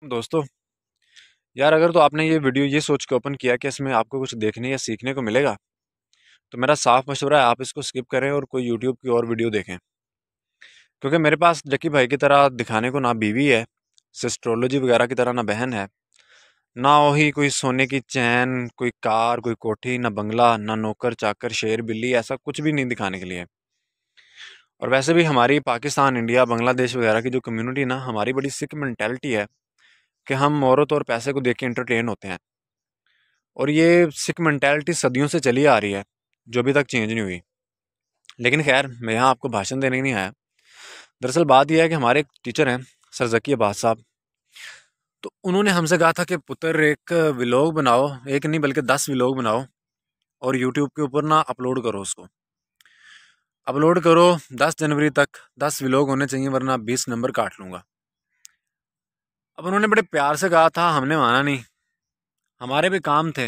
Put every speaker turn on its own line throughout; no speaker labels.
दोस्तों, यार अगर तो आपने ये वीडियो ये सोच के ओपन किया कि इसमें आपको कुछ देखने या सीखने को मिलेगा, तो मेरा साफ मशवरा है आप इसको स्किप करें और कोई यूट्यूब की और वीडियो देखें। क्योंकि मेरे पास जक्की भाई की तरह दिखाने को ना बीवी है, सिस्ट्रोलॉजी वगैरह की तरह ना बहन है, ना वही कोई सोने की चैन, कोई कार, कोई कोठी, ना बंगला, ना नौकर चाकर, शेर बिल्ली, ऐसा कुछ भी नहीं दिखाने के लिए। और वैसे भी हमारी पाकिस्तान, इंडिया, बांग्लादेश वगैरह की जो कम्युनिटी ना, हमारी बड़ी सिक मेंटेलिटी है कि हम औरत और पैसे को देख के एंटरटेन होते हैं। और ये सिख मेंटालिटी सदियों से चली आ रही है, जो अभी तक चेंज नहीं हुई। लेकिन खैर, मैं यहाँ आपको भाषण देने नहीं आया। दरअसल बात यह है कि हमारे एक टीचर हैं, सर ज़की अब्बास साहब। तो उन्होंने हमसे कहा था कि पुत्र एक व्लॉग बनाओ, एक नहीं बल्कि 10 व्लॉग बनाओ और यूट्यूब के ऊपर ना अपलोड करो उसको। अपलोड करो 10 जनवरी तक 10 व्लॉग होने चाहिए, वरना 20 नंबर काट लूँगा। अब उन्होंने बड़े प्यार से कहा था, हमने माना नहीं। हमारे भी काम थे।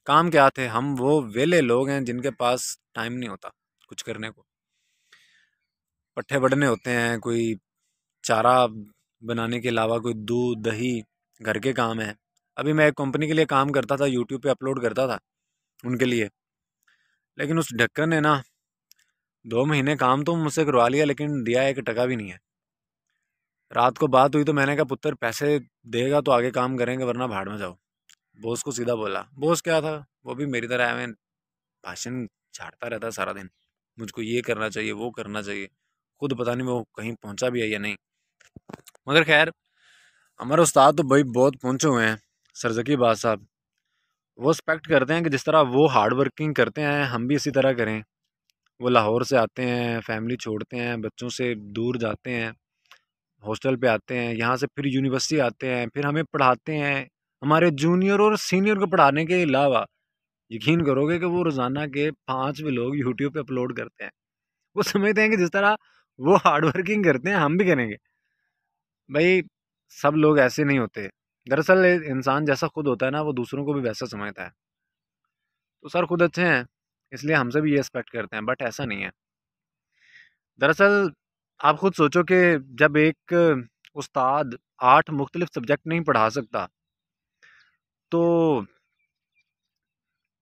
काम क्या थे? हम वो वेले लोग हैं जिनके पास टाइम नहीं होता कुछ करने को। पट्ठे बढ़ने होते हैं, कोई चारा बनाने के अलावा कोई दूध दही, घर के काम है। अभी मैं एक कंपनी के लिए काम करता था, यूट्यूब पे अपलोड करता था उनके लिए। लेकिन उस ढक्कन ने ना 2 महीने काम तो मुझसे करवा लिया, लेकिन दिया 1 टका भी नहीं है। रात को बात हुई तो मैंने कहा, पुत्र पैसे देगा तो आगे काम करेंगे, वरना भाड़ में जाओ। बॉस को सीधा बोला। बॉस क्या था, वो भी मेरी तरह है, भाषण झाड़ता रहता है सारा दिन। मुझको ये करना चाहिए, वो करना चाहिए। खुद पता नहीं वो कहीं पहुंचा भी है या नहीं। मगर खैर, हमारे उस्ताद तो भाई बहुत पहुंचे हुए हैं, सर ज़की बात साहब। वो एक्सपेक्ट करते हैं कि जिस तरह वो हार्ड वर्किंग करते हैं, हम भी इसी तरह करें। वो लाहौर से आते हैं, फैमिली छोड़ते हैं, बच्चों से दूर जाते हैं, हॉस्टल पे आते हैं, यहाँ से फिर यूनिवर्सिटी आते हैं, फिर हमें पढ़ाते हैं। हमारे जूनियर और सीनियर को पढ़ाने के अलावा यकीन करोगे कि वो रोज़ाना के 5 लोग यूट्यूब पे अपलोड करते हैं। वो समझते हैं कि जिस तरह वो हार्ड वर्किंग करते हैं, हम भी करेंगे। भाई, सब लोग ऐसे नहीं होते। दरअसल इंसान जैसा खुद होता है ना, वो दूसरों को भी वैसा समझता है। तो सर खुद अच्छे हैं, इसलिए हमसे भी ये एक्सपेक्ट करते हैं, बट ऐसा नहीं है। दरअसल आप खुद सोचो कि जब एक उस्ताद 8 मुख्तलिफ सब्जेक्ट नहीं पढ़ा सकता, तो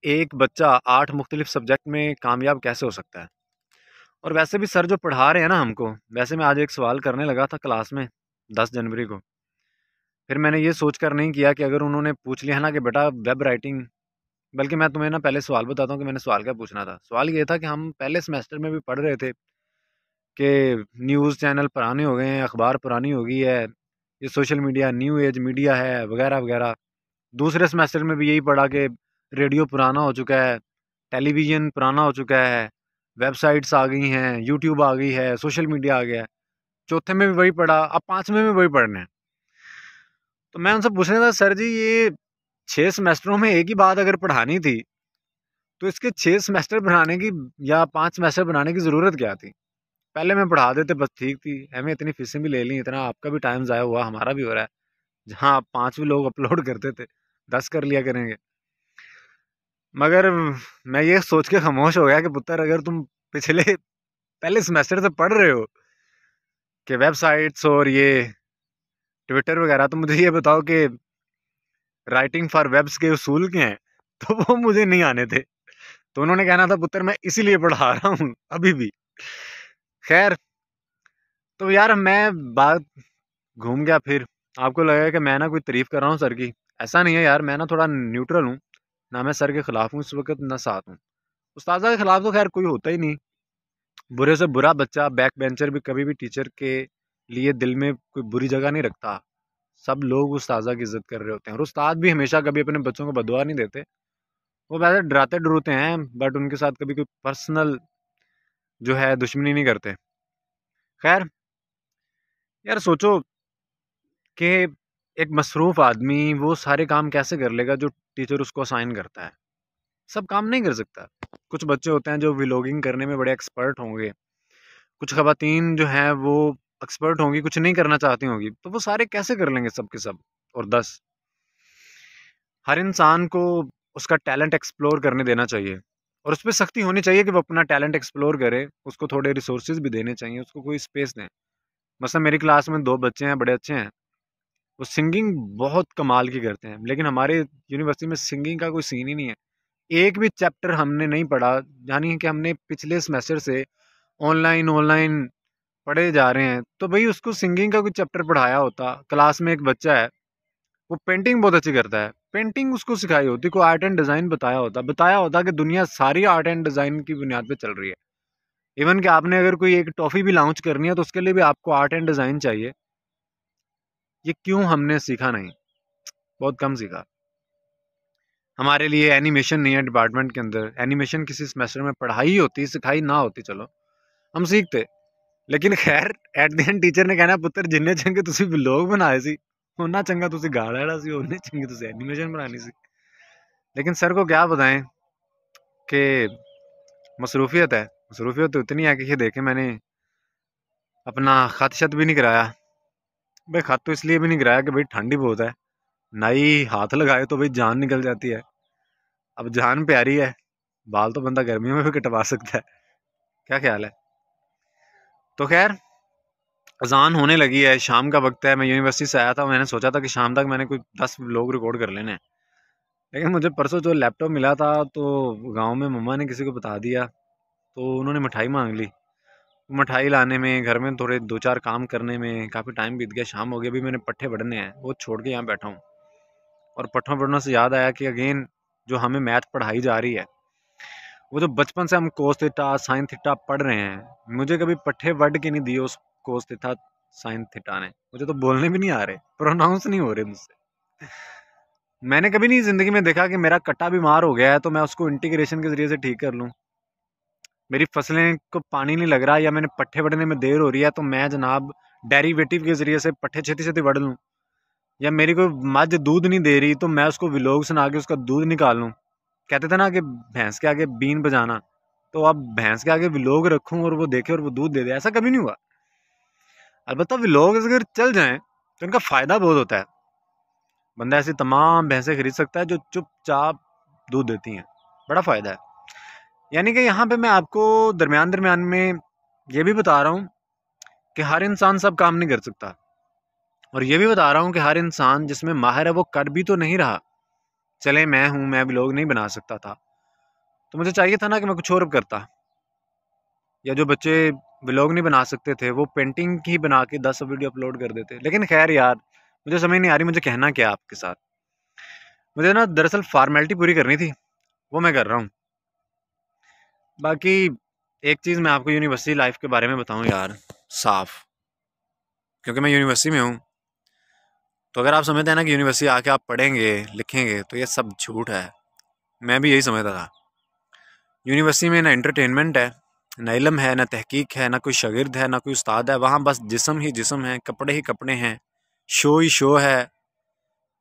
एक बच्चा 8 मुख्तलिफ सब्जेक्ट में कामयाब कैसे हो सकता है? और वैसे भी सर जो पढ़ा रहे हैं ना हमको, वैसे मैं आज एक सवाल करने लगा था क्लास में 10 जनवरी को। फिर मैंने ये सोचकर नहीं किया कि अगर उन्होंने पूछ लिया ना कि बेटा वेब राइटिंग, बल्कि मैं तुम्हें ना पहले सवाल बताता हूँ कि मैंने सवाल क्या पूछना था। सवाल ये था कि हम पहले सेमेस्टर में भी पढ़ रहे थे कि न्यूज़ चैनल पुराने हो गए हैं, अखबार पुरानी हो गई है, ये social media new age media है, वगैरह वगैरह। दूसरे सेमेस्टर में भी यही पढ़ा कि रेडियो पुराना हो चुका है, टेलीविज़न पुराना हो चुका है, वेबसाइट्स आ गई हैं, यूट्यूब आ गई है, सोशल मीडिया आ गया है। चौथे में भी वही पढ़ा, अब 5वें में वही पढ़ना है। तो मैं उनसे पूछ रहा था, सर जी ये 6 सेमेस्टरों में एक ही बात अगर पढ़ानी थी, तो इसके 6 सेमेस्टर बनाने की या 5 सेमेस्टर बनाने की ज़रूरत क्या थी? पहले में पढ़ा देते बस ठीक थी। हमें इतनी फीसें भी ले ली, इतना आपका भी टाइम ज़ाया हुआ, हमारा भी हो रहा है। जहाँ आप 5 भी लोग अपलोड करते थे, 10 कर लिया करेंगे। मगर मैं ये सोच के खामोश हो गया कि पुत्र, अगर तुम पिछले पहले सेमेस्टर से पढ़ रहे हो कि वेबसाइट्स और ये ट्विटर वगैरह, तो मुझे ये बताओ कि राइटिंग फॉर वेब्स के उसूल क्या हैं? तो वो मुझे नहीं आने थे। तो उन्होंने कहना था, पुत्र मैं इसीलिए पढ़ा रहा हूँ अभी भी। खैर, तो यार मैं बात घूम गया फिर। आपको लगेगा कि मैं ना कोई तारीफ कर रहा हूँ सर की। ऐसा नहीं है यार, मैं ना थोड़ा न्यूट्रल हूँ। ना मैं सर के खिलाफ हूँ इस वक्त, ना साथ हूँ। उस्तादा के खिलाफ तो खैर कोई होता ही नहीं। बुरे से बुरा बच्चा, बैक बेंचर भी कभी भी टीचर के लिए दिल में कोई बुरी जगह नहीं रखता। सब लोग उस्तादा की इज्जत कर रहे होते हैं, और उस्ताद भी हमेशा कभी अपने बच्चों को बददुआ नहीं देते। वो वैसे डराते डरूते हैं, बट उनके साथ कभी कोई पर्सनल जो है दुश्मनी नहीं करते। खैर, यार सोचो कि एक मसरूफ आदमी वो सारे काम कैसे कर लेगा जो टीचर उसको असाइन करता है? सब काम नहीं कर सकता। कुछ बच्चे होते हैं जो व्लॉगिंग करने में बड़े एक्सपर्ट होंगे, कुछ खवातीन जो हैं वो एक्सपर्ट होंगी, कुछ नहीं करना चाहती होंगी, तो वो सारे कैसे कर लेंगे सब के सब? और 10, हर इंसान को उसका टैलेंट एक्सप्लोर करने देना चाहिए, और उस पर सख्ती होनी चाहिए कि वो अपना टैलेंट एक्सप्लोर करे। उसको थोड़े रिसोर्सेज भी देने चाहिए, उसको कोई स्पेस दें। मतलब मेरी क्लास में 2 बच्चे हैं, बड़े अच्छे हैं। वो सिंगिंग बहुत कमाल की करते हैं, लेकिन हमारे यूनिवर्सिटी में सिंगिंग का कोई सीन ही नहीं है। एक भी चैप्टर हमने नहीं पढ़ा, यानी कि हमने पिछले सेमेस्टर से ऑनलाइन ऑनलाइन पढ़े जा रहे हैं। तो भाई उसको सिंगिंग का कोई चैप्टर पढ़ाया होता। क्लास में एक बच्चा है, वो पेंटिंग बहुत अच्छी करता है, पेंटिंग उसको सिखाई होती, कोई आर्ट एंड डिज़ाइन बताया होता कि दुनिया सारी आर्ट एंड डिज़ाइन की बुनियाद पे चल रही है। इवन कि आपने अगर कोई एक टॉफ़ी भी लॉन्च करनी है तो उसके लिए भी आपको आर्ट एंड डिज़ाइन चाहिए। ये क्यों हमने सीखा नहीं? बहुत कम सीखा। हमारे लिए एनिमेशन नहीं है डिपार्टमेंट के अंदर। एनिमेशन किसी सेमेस्टर में पढ़ाई होती, सिखाई ना होती, चलो हम सीखते। लेकिन खैर एट द एंड टीचर ने कहना, पुत्र जिन्ने चंगे तुसी व्लॉग बनाए सी, उन्ना चंगा तुसी गा लेना सी, उन्ने चंगी तुसी एनिमेशन बनानी सी। लेकिन सर को क्या बताएं कि मसरूफियत है। मसरूफियत तो इतनी है कि ये देखे मैंने अपना खत शत भी नहीं कराया। भाई खत तो इसलिए भी नहीं कराया कि भाई ठंड ही बहुत है, नाई हाथ लगाए तो भाई जान निकल जाती है। अब जान प्यारी है, बाल तो बंदा गर्मियों में भी कटवा सकता है। क्या ख्याल है? तो खैर अजान होने लगी है, शाम का वक्त है। मैं यूनिवर्सिटी से आया था, मैंने सोचा था कि शाम तक मैंने कोई 10 लोग रिकॉर्ड कर लेने हैं। लेकिन मुझे परसों जो लैपटॉप मिला था तो गांव में मम्मा ने किसी को बता दिया, तो उन्होंने मिठाई मांग ली। मिठाई लाने में, घर में थोड़े 2-4 काम करने में काफ़ी टाइम बीत गया, शाम हो गया। अभी मैंने पट्ठे पढ़ने हैं, वो छोड़ के यहाँ बैठा हूँ। और पट्ठों पढ़ने से याद आया कि अगेन जो हमें मैथ पढ़ाई जा रही है, वो जो बचपन से हम कोस थीटा साइन थीटा पढ़ रहे हैं, मुझे कभी पट्ठे वर्ड के नहीं दिए उस कोस थीटा साइन थीटा ने। मुझे तो बोलने भी नहीं आ रहे, प्रोनाउंस नहीं हो रहे मुझसे। मैंने कभी नहीं जिंदगी में देखा कि मेरा कट्टा बीमार हो गया है तो मैं उसको इंटीग्रेशन के जरिए से ठीक कर लूँ। मेरी फसलें को पानी नहीं लग रहा या मैंने पट्ठे बढ़ने में देर हो रही है तो मैं जनाब डेरिवेटिव के जरिए से पट्ठे छेती छेती बढ़ लूँ। या मेरी कोई मझ दूध नहीं दे रही तो मैं उसको विलोग सुना के उसका दूध निकाल लूँ। कहते थे ना कि भैंस के आगे बीन बजाना, तो अब भैंस के आगे विलोग रखूँ और वो देखे और वो दूध दे दे, ऐसा कभी नहीं हुआ। अलबत्ता विलोग अगर चल जाएं तो इनका फ़ायदा बहुत होता है। बंदा ऐसी तमाम भैंसें खरीद सकता है जो चुपचाप दूध देती हैं, बड़ा फ़ायदा है। यानी कि यहाँ पे मैं आपको दरमियान दरमियान में ये भी बता रहा हूँ कि हर इंसान सब काम नहीं कर सकता, और ये भी बता रहा हूँ कि हर इंसान जिसमें माहिर है वो कर भी तो नहीं रहा। चले मैं हूँ, मैं व्लॉग नहीं बना सकता था तो मुझे चाहिए था ना कि मैं कुछ और करता। या जो बच्चे व्लॉग नहीं बना सकते थे वो पेंटिंग ही बना के 10 वीडियो अपलोड कर देते। लेकिन खैर यार, मुझे समझ नहीं आ रही मुझे कहना क्या आपके साथ। मुझे ना दरअसल फॉर्मेलिटी पूरी करनी थी, वो मैं कर रहा हूँ। बाकी एक चीज़ मैं आपको यूनिवर्सिटी लाइफ के बारे में बताऊँ यार, साफ, क्योंकि मैं यूनिवर्सिटी में हूँ। तो अगर आप समझते हैं ना कि यूनिवर्सिटी आके आप पढ़ेंगे लिखेंगे, तो ये सब झूठ है। मैं भी यही समझता था। यूनिवर्सिटी में ना एंटरटेनमेंट है, ना इल्म है, ना तहकीक है, ना कोई शागिर्द है, ना कोई उस्ताद है। वहाँ बस जिस्म ही जिस्म है, कपड़े ही कपड़े हैं, शो ही शो है,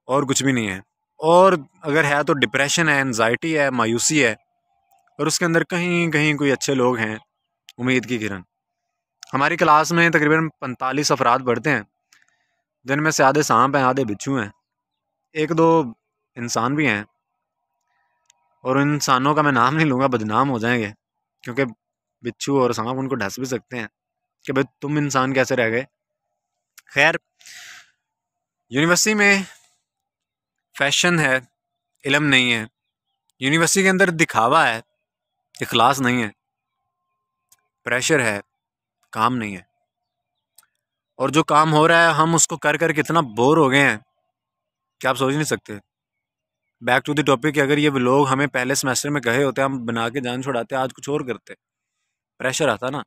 और कुछ भी नहीं है। और अगर है तो डिप्रेशन है, एनजाइटी है, मायूसी है। और उसके अंदर कहीं कहीं कोई अच्छे लोग हैं, उम्मीद की किरण। हमारी क्लास में तकरीबन 45 अफराद पढ़ते हैं, जिनमें से आधे सांप हैं, आधे बिच्छू हैं, एक दो इंसान भी हैं। और उन इंसानों का मैं नाम नहीं लूँगा, बदनाम हो जाएंगे, क्योंकि बिच्छू और सांप उनको ढस भी सकते हैं कि भाई तुम इंसान कैसे रह गए। खैर, यूनिवर्सिटी में फैशन है, इल्म नहीं है। यूनिवर्सिटी के अंदर दिखावा है, इखलास नहीं है। प्रेशर है, काम नहीं है। और जो काम हो रहा है हम उसको कर कर कितना बोर हो गए हैं कि आप सोच नहीं सकते। बैक टू द टॉपिक, अगर ये लोग हमें पहले सेमेस्टर में कहे होते, हम बना के जान छुड़ाते, आज कुछ और करते। प्रेशर आता ना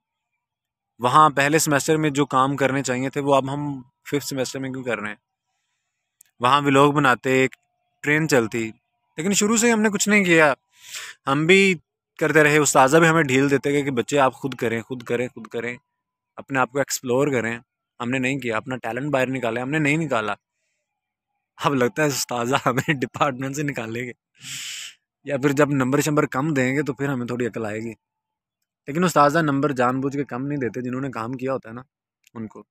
वहाँ, पहले सेमेस्टर में जो काम करने चाहिए थे वो अब हम 5th सेमेस्टर में क्यों कर रहे हैं। वहाँ व्लॉग बनाते, एक ट्रेन चलती। लेकिन शुरू से ही हमने कुछ नहीं किया, हम भी करते रहे। उस्ताज़ा भी हमें ढील देते गए कि बच्चे आप खुद करें, खुद करें, खुद करें, अपने आप को एक्सप्लोर करें। हमने नहीं किया, अपना टैलेंट बाहर निकाला हमने नहीं निकाला। अब लगता है उस्ताज़ा हमें डिपार्टमेंट से निकालेंगे, या फिर जब नंबर शंबर कम देंगे तो फिर हमें थोड़ी अकल आएगी। लेकिन उस्ताज़ा नंबर जानबूझ के कम नहीं देते, जिन्होंने काम किया होता है ना उनको।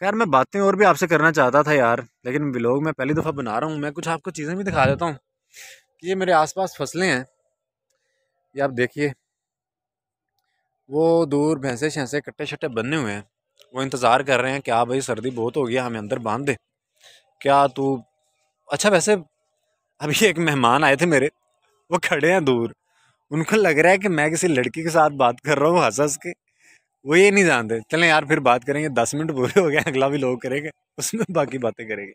खैर, मैं बातें और भी आपसे करना चाहता था यार, लेकिन व्लॉग मैं पहली दफ़ा बना रहा हूँ। मैं कुछ आपको चीज़ें भी दिखा देता हूँ कि ये मेरे आसपास फसलें हैं। ये आप देखिए, वो दूर भैंसे शैंसे कट्टे शट्टे बंधे हुए हैं, वो इंतज़ार कर रहे हैं कि हाँ भाई सर्दी बहुत हो गया, हमें अंदर बांध दे। क्या तू, अच्छा वैसे अभी एक मेहमान आए थे मेरे, वो खड़े हैं दूर, उनको लग रहा है कि मैं किसी लड़की के साथ बात कर रहा हूँ हंस हंस के। वो ये नहीं जानते। चलें यार फिर बात करेंगे, 10 मिनट पूरे हो गए, अगला भी लोग करेंगे, उसमें बाकी बातें करेंगे।